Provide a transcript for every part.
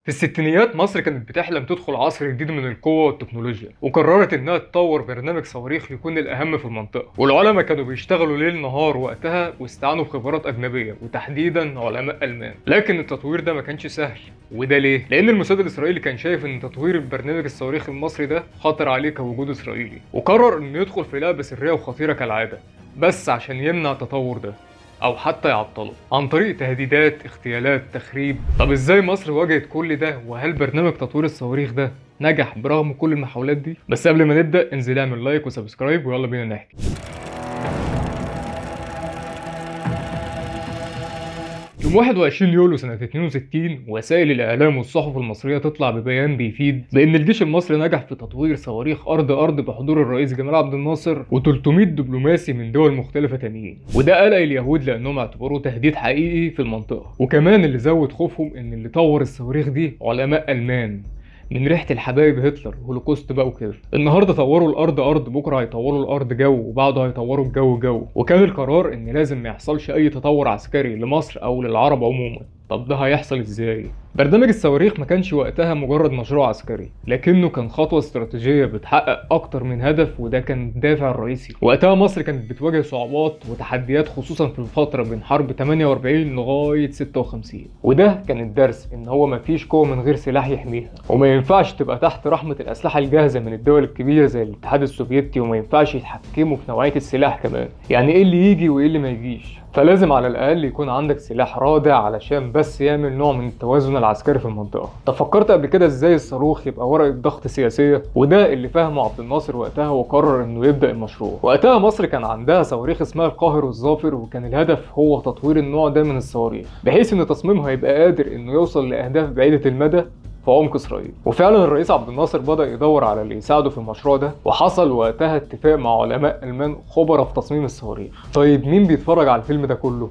في الستينيات مصر كانت بتحلم تدخل عصر جديد من القوة والتكنولوجيا، وقررت إنها تطور برنامج صواريخ يكون الأهم في المنطقة، والعلماء كانوا بيشتغلوا ليل نهار وقتها واستعانوا بخبرات أجنبية وتحديدا علماء ألمان، لكن التطوير ده ما كانش سهل، وده ليه؟ لأن الموساد الإسرائيلي كان شايف إن تطوير البرنامج الصواريخي المصري ده خطر عليه كوجود إسرائيلي، وقرر إنه يدخل في لعبة سرية وخطيرة كالعادة، بس عشان يمنع التطور ده او حتى يعطله عن طريق تهديدات، اغتيالات، تخريب. طب ازاي مصر واجهت كل ده؟ وهل برنامج تطوير الصواريخ ده نجح برغم كل المحاولات دي؟ بس قبل ما نبدا انزل اعمل لايك وسبسكرايب ويلا بينا نحكي. يوم 21 يوليو سنة 62 وسائل الإعلام والصحف المصرية تطلع ببيان بيفيد بأن الجيش المصري نجح في تطوير صواريخ أرض بحضور الرئيس جمال عبد الناصر و300 دبلوماسي من دول مختلفة تانيين، وده قلق اليهود لأنهم اعتبروه تهديد حقيقي في المنطقة، وكمان اللي زود خوفهم إن اللي طور الصواريخ دي علماء ألمان من ريحة الحبايب هتلر، هولوكوست بقى وكده. النهارده طوروا الارض ارض، بكره هيطوروا الارض جو، وبعده هيطوروا الجو جو، وكان القرار ان لازم ما يحصلش اي تطور عسكري لمصر او للعرب عموما. طب ده هيحصل ازاي؟ برنامج الصواريخ ما كانش وقتها مجرد مشروع عسكري، لكنه كان خطوة استراتيجية بتحقق أكتر من هدف، وده كان الدافع الرئيسي. وقتها مصر كانت بتواجه صعوبات وتحديات خصوصا في الفترة بين حرب 48 لغاية 56، وده كان الدرس إن هو مفيش قوة من غير سلاح يحميها، وما ينفعش تبقى تحت رحمة الأسلحة الجاهزة من الدول الكبيرة زي الاتحاد السوفيتي، وما ينفعش يتحكموا في نوعية السلاح كمان، يعني إيه اللي يجي وإيه اللي ما يجيش. فلازم على الأقل يكون عندك سلاح رادع علشان بس يعمل نوع من التوازن العسكري في المنطقة. طب فكرت قبل كده ازاي الصاروخ يبقى ورقة ضغط سياسية؟ وده اللي فهمه عبد الناصر وقتها، وقرر انه يبدأ المشروع. وقتها مصر كان عندها صواريخ اسمها القاهر والظافر، وكان الهدف هو تطوير النوع ده من الصواريخ بحيث ان تصميمها يبقى قادر انه يوصل لأهداف بعيدة المدى في عمق اسرائيل. وفعلا الرئيس عبد الناصر بدأ يدور على اللي يساعده في المشروع ده، وحصل وقتها اتفاق مع علماء ألمان خبراء في تصميم الصواريخ. طيب مين بيتفرج على الفيلم ده كله؟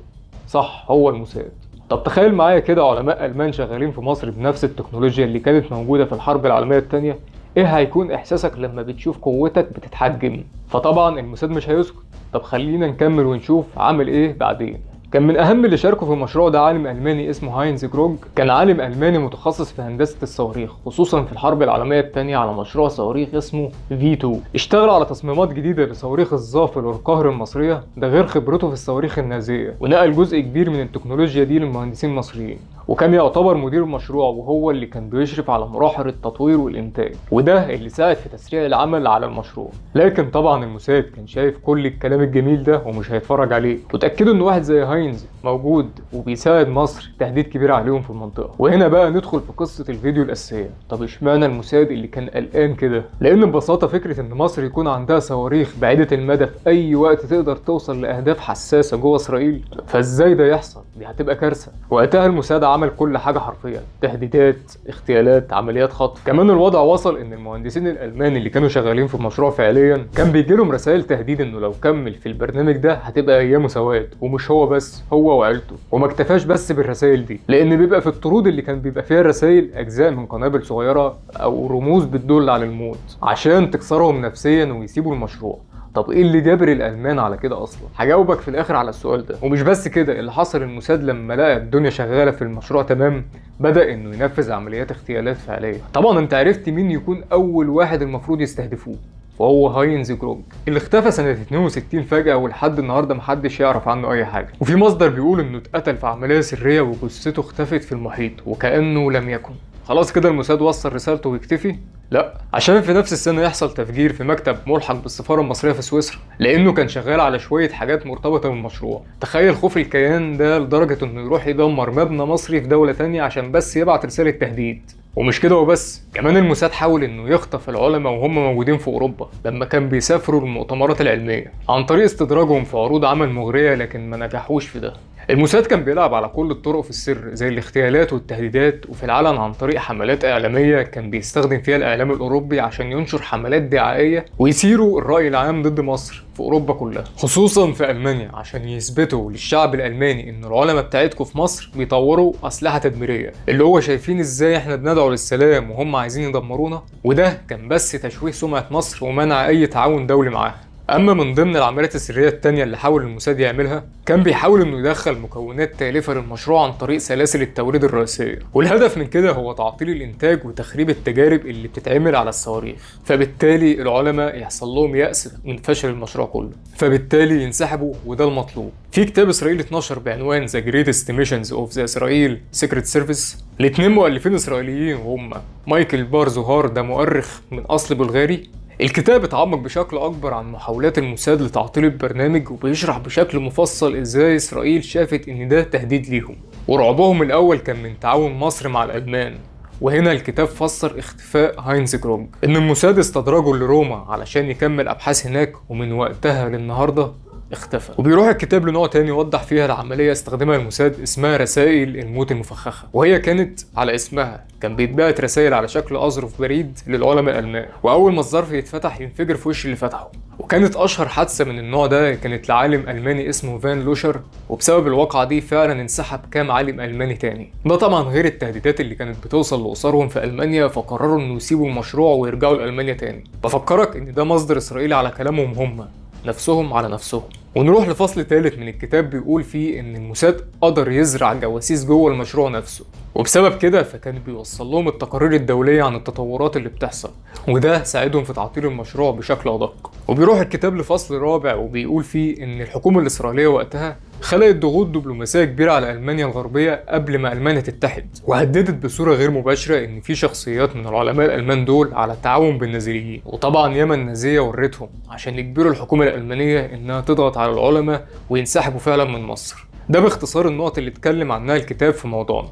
صح، هو الموساد. طب تخيل معايا كده علماء ألمان شغالين في مصر بنفس التكنولوجيا اللي كانت موجودة في الحرب العالمية التانية. ايه هيكون احساسك لما بتشوف قوتك بتتحجم؟ فطبعا الموساد مش هيسكت. طب خلينا نكمل ونشوف عمل ايه بعدين. كان من اهم اللي شاركوا في المشروع ده عالم الماني اسمه هاينز جروج. كان عالم الماني متخصص في هندسه الصواريخ، خصوصا في الحرب العالميه الثانيه، على مشروع صواريخ اسمه V2. اشتغل على تصميمات جديده لصواريخ الظافر والقاهر المصريه، ده غير خبرته في الصواريخ النازيه، ونقل جزء كبير من التكنولوجيا دي للمهندسين المصريين، وكان يعتبر مدير المشروع، وهو اللي كان بيشرف على مراحل التطوير والإنتاج، وده اللي ساعد في تسريع العمل على المشروع. لكن طبعا الموساد كان شايف كل الكلام الجميل ده ومش هيتفرج عليه، وتأكدوا إن واحد زي هاينز موجود وبيساعد مصر تهديد كبير عليهم في المنطقة. وهنا بقى ندخل في قصة الفيديو الأساسية. طب اشمعنى الموساد اللي كان قلقان كده؟ لأن ببساطة فكرة إن مصر يكون عندها صواريخ بعيدة المدى في أي وقت تقدر توصل لأهداف حساسة جوه إسرائيل، فإزاي ده يحصل؟ دي هتبقى كارثة. وقتها الموساد عمل كل حاجة حرفيا، تهديدات، اغتيالات، عمليات خطف. كمان الوضع وصل ان المهندسين الالمان اللي كانوا شغالين في المشروع فعليا كان بيجي لهم رسائل تهديد انه لو كمل في البرنامج ده هتبقى ايامه سواد، ومش هو بس، هو وعيلته. وما اكتفاش بس بالرسائل دي، لان بيبقى في الطرود اللي كان بيبقى فيها الرسائل اجزاء من قنابل صغيرة او رموز بتدل على الموت عشان تكسرهم نفسيا ويسيبوا المشروع. طب ايه اللي جابر الالمان على كده اصلا؟ هجاوبك في الاخر على السؤال ده. ومش بس كده، اللي حصل الموساد لما لقى الدنيا شغاله في المشروع تمام، بدا انه ينفذ عمليات اغتيالات فعليه. طبعا انت عرفت مين يكون اول واحد المفروض يستهدفوه، وهو هاينز جروج، اللي اختفى سنة 62 فجأة، ولحد النهاردة محدش يعرف عنه أي حاجة. وفي مصدر بيقول إنه اتقتل في عملية سرية وجثته اختفت في المحيط وكأنه لم يكن. خلاص كده الموساد وصل رسالته ويكتفي؟ لا، عشان في نفس السنة يحصل تفجير في مكتب ملحق بالسفارة المصرية في سويسرا، لأنه كان شغال على شوية حاجات مرتبطة بالمشروع. تخيل خوف الكيان ده لدرجة إنه يروح يدمر مبنى مصري في دولة تانية عشان بس يبعت رسالة تهديد. ومش كده وبس، كمان الموساد حاول انه يخطف العلماء وهم موجودين في اوروبا لما كان بيسافروا المؤتمرات العلميه عن طريق استدراجهم في عروض عمل مغريه، لكن ما نجحوش في ده. الموساد كان بيلعب على كل الطرق في السر زي الاغتيالات والتهديدات، وفي العلن عن طريق حملات اعلاميه كان بيستخدم فيها الاعلام الاوروبي عشان ينشر حملات دعائيه ويثيروا الراي العام ضد مصر في اوروبا كلها، خصوصا في المانيا، عشان يثبتوا للشعب الالماني ان العلماء بتاعتكم في مصر بيطوروا اسلحه تدميريه، اللي هو شايفين ازاي احنا بندعو للسلام وهم عايزين يدمرونا. وده كان بس تشويه سمعه مصر ومنع اي تعاون دولي معاها. اما من ضمن العمليات السريه التانية اللي حاول الموساد يعملها، كان بيحاول انه يدخل مكونات تالفه للمشروع عن طريق سلاسل التوريد الرئيسيه، والهدف من كده هو تعطيل الانتاج وتخريب التجارب اللي بتتعمل على الصواريخ، فبالتالي العلماء يحصل لهم يأس من فشل المشروع كله، فبالتالي ينسحبوا، وده المطلوب. في كتاب اسرائيلي اتنشر بعنوان The Great Estimations of the Israel Secret Service لاتنين مؤلفين اسرائيليين وهم مايكل بار زوهار، ده مؤرخ من اصل بلغاري. الكتاب اتعمق بشكل اكبر عن محاولات الموساد لتعطيل البرنامج، وبيشرح بشكل مفصل ازاي اسرائيل شافت ان ده تهديد ليهم، ورعبهم الاول كان من تعاون مصر مع الالمان. وهنا الكتاب فسر اختفاء هاينز كروج، ان الموساد استدرجه لروما علشان يكمل ابحاث هناك، ومن وقتها للنهارده اختفى. وبيروح الكتاب لنوع تاني يوضح فيها العملية استخدمها الموساد اسمها رسائل الموت المفخخة، وهي كانت على اسمها، كان بيتبعت رسائل على شكل أظرف بريد للعلماء الألمان، وأول ما الظرف يتفتح ينفجر في وش اللي فتحه. وكانت أشهر حادثة من النوع ده كانت لعالم ألماني اسمه فان لوشر، وبسبب الواقعة دي فعلا انسحب كام عالم ألماني تاني. ده طبعا غير التهديدات اللي كانت بتوصل لأسرهم في ألمانيا، فقرروا إنه يسيبوا المشروع ويرجعوا لألمانيا تاني. بفكرك إن ده مصدر إسرائيلي على كلامهم هم نفسهم على نفسهم. ونروح لفصل ثالث من الكتاب بيقول فيه ان الموساد قدر يزرع جواسيس جوه المشروع نفسه، وبسبب كده فكان بيوصل لهم التقارير الدوليه عن التطورات اللي بتحصل، وده ساعدهم في تعطيل المشروع بشكل ادق. وبيروح الكتاب لفصل رابع وبيقول فيه ان الحكومه الاسرائيليه وقتها خلقت ضغوط دبلوماسيه كبيره على المانيا الغربيه قبل ما المانيا تتحد، وهددت بصوره غير مباشره ان في شخصيات من العلماء الالمان دول على التعاون بالنازيين. وطبعا ياما النازيه ورتهم عشان يجبروا الحكومه الالمانيه انها تضغط على العلماء وينسحبوا فعلا من مصر. ده باختصار النقط اللي اتكلم عنها الكتاب في موضوعنا.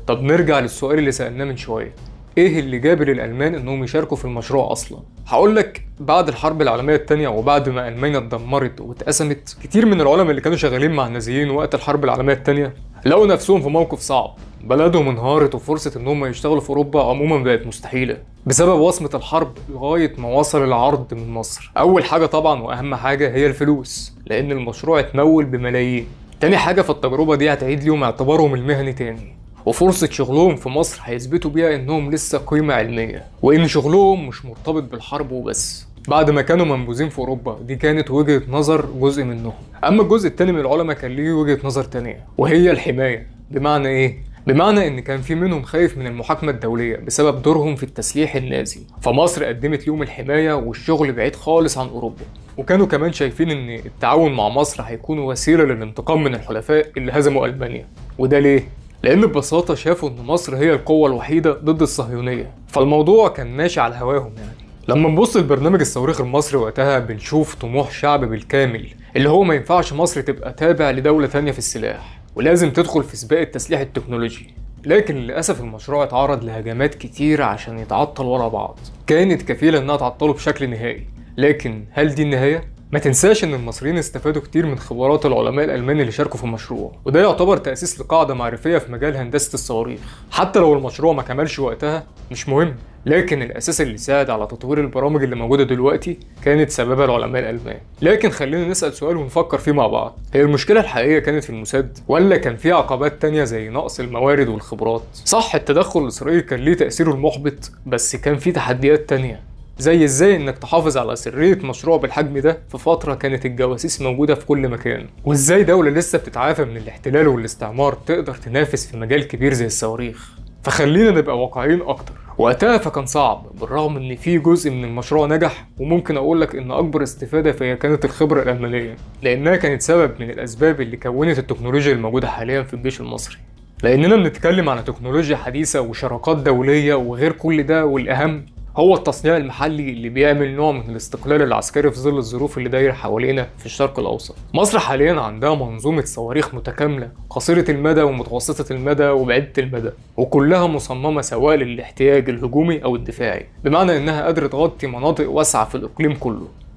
طب نرجع للسؤال اللي سألناه من شوية، ايه اللي جابر الالمان انهم يشاركوا في المشروع اصلا؟ هقول لك بعد الحرب العالميه الثانيه وبعد ما المانيا اتدمرت واتقسمت، كتير من العلماء اللي كانوا شغالين مع النازيين وقت الحرب العالميه الثانيه لقوا نفسهم في موقف صعب، بلدهم انهارت وفرصه انهم يشتغلوا في اوروبا عموما بقت مستحيله بسبب وصمه الحرب، لغايه ما وصل العرض من مصر. اول حاجه طبعا واهم حاجه هي الفلوس، لان المشروع اتمول بملايين. تاني حاجه في التجربه دي هتعيد ليهم اعتبارهم المهني تاني، وفرصة شغلهم في مصر هيثبتوا بيها انهم لسه قيمة علمية، وان شغلهم مش مرتبط بالحرب وبس بعد ما كانوا منبوذين في اوروبا. دي كانت وجهة نظر جزء منهم. اما الجزء التاني من العلماء كان ليه وجهة نظر تانية، وهي الحماية. بمعنى ايه؟ بمعنى ان كان في منهم خايف من المحاكمة الدولية بسبب دورهم في التسليح النازي، فمصر قدمت لهم الحماية والشغل بعيد خالص عن اوروبا. وكانوا كمان شايفين ان التعاون مع مصر هيكون وسيلة للانتقام من الحلفاء اللي هزموا المانيا. وده ليه؟ لأن ببساطة شافوا إن مصر هي القوة الوحيدة ضد الصهيونية، فالموضوع كان ماشي على هواهم يعني. لما نبص لبرنامج الصواريخ المصري وقتها بنشوف طموح شعب بالكامل، اللي هو ما ينفعش مصر تبقى تابع لدولة تانية في السلاح، ولازم تدخل في سباق التسليح التكنولوجي. لكن للأسف المشروع اتعرض لهجمات كتير عشان يتعطل ورا بعض، كانت كفيلة إنها تعطله بشكل نهائي. لكن هل دي النهاية؟ ما تنساش ان المصريين استفادوا كتير من خبرات العلماء الالمان اللي شاركوا في المشروع، وده يعتبر تأسيس لقاعدة معرفية في مجال هندسة الصواريخ. حتى لو المشروع ما كملش وقتها مش مهم، لكن الاساس اللي ساعد على تطوير البرامج اللي موجودة دلوقتي كانت سببها العلماء الالمان. لكن خلينا نسأل سؤال ونفكر فيه مع بعض، هي المشكلة الحقيقية كانت في الموساد ولا كان في عقبات تانية زي نقص الموارد والخبرات؟ صح، التدخل الاسرائيلي كان ليه تأثيره المحبط، بس كان في تحديات تانية، زي ازاي انك تحافظ على سرية مشروع بالحجم ده في فترة كانت الجواسيس موجودة في كل مكان، وازاي دولة لسه بتتعافى من الاحتلال والاستعمار تقدر تنافس في مجال كبير زي الصواريخ. فخلينا نبقى واقعيين اكتر، وقتها فكان صعب بالرغم ان في جزء من المشروع نجح، وممكن اقولك ان اكبر استفادة فهي كانت الخبرة الالمانية، لانها كانت سبب من الاسباب اللي كونت التكنولوجيا الموجودة حاليا في الجيش المصري. لاننا بنتكلم عن تكنولوجيا حديثة وشراكات دولية، وغير كل ده والاهم هو التصنيع المحلي اللي بيعمل نوع من الاستقلال العسكري في ظل الظروف اللي دايره حوالينا في الشرق الاوسط. مصر حاليا عندها منظومه صواريخ متكامله، قصيره المدى ومتوسطه المدى وبعيده المدى، وكلها مصممه سواء للاحتياج الهجومي او الدفاعي، بمعنى انها قادره تغطي مناطق واسعه في الاقليم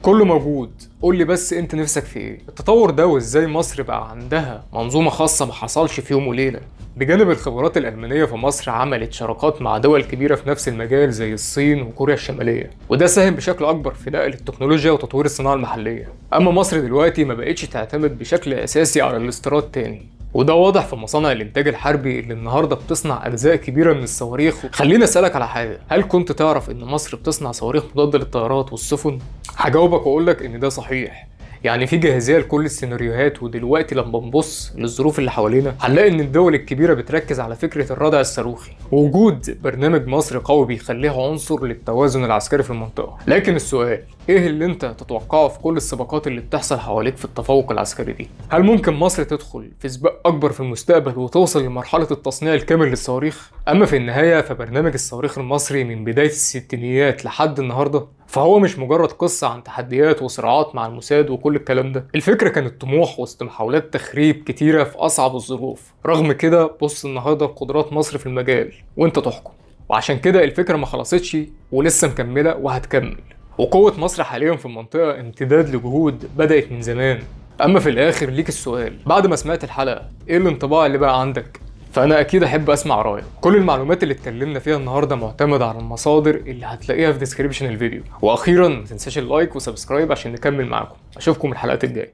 كله موجود. قول لي بس انت نفسك في ايه؟ التطور ده وازاي مصر بقى عندها منظومه خاصه ما حصلش في يوم وليله. بجانب الخبرات الألمانية فمصر عملت شراكات مع دول كبيرة في نفس المجال زي الصين وكوريا الشمالية، وده ساهم بشكل أكبر في نقل التكنولوجيا وتطوير الصناعة المحلية. أما مصر دلوقتي ما بقتش تعتمد بشكل أساسي على الاستيراد تاني، وده واضح في مصانع الانتاج الحربي اللي النهارده بتصنع اجزاء كبيره من الصواريخ. خليني اسالك على حاجه، هل كنت تعرف ان مصر بتصنع صواريخ مضاده للطيارات والسفن؟ هجاوبك واقول لك ان ده صحيح. يعني في جاهزيه لكل السيناريوهات، ودلوقتي لما نبص للظروف اللي حوالينا هنلاقي ان الدول الكبيره بتركز على فكره الردع الصاروخي، ووجود برنامج مصري قوي بيخليها عنصر للتوازن العسكري في المنطقه. لكن السؤال، ايه اللي انت تتوقعه في كل السباقات اللي بتحصل حواليك في التفوق العسكري دي؟ هل ممكن مصر تدخل في سباق اكبر في المستقبل وتوصل لمرحله التصنيع الكامل للصواريخ؟ اما في النهايه فبرنامج الصواريخ المصري من بدايه الستينيات لحد النهارده فهو مش مجرد قصة عن تحديات وصراعات مع الموساد وكل الكلام ده. الفكرة كانت طموح وسط محاولات تخريب كتيرة في أصعب الظروف. رغم كده بص النهاردة قدرات مصر في المجال وانت تحكم. وعشان كده الفكرة ما خلصتش ولسه مكملة وهتكمل. وقوة مصر حاليا في المنطقة امتداد لجهود بدأت من زمان. أما في الآخر ليك السؤال، بعد ما سمعت الحلقة ايه الانطباع اللي بقى عندك؟ فأنا أكيد أحب أسمع رأيك. كل المعلومات اللي اتكلمنا فيها النهاردة معتمدة على المصادر اللي هتلاقيها في ديسكريبشن الفيديو. وأخيرا متنساش اللايك وسبسكرايب عشان نكمل معاكم. أشوفكم الحلقات الجاية.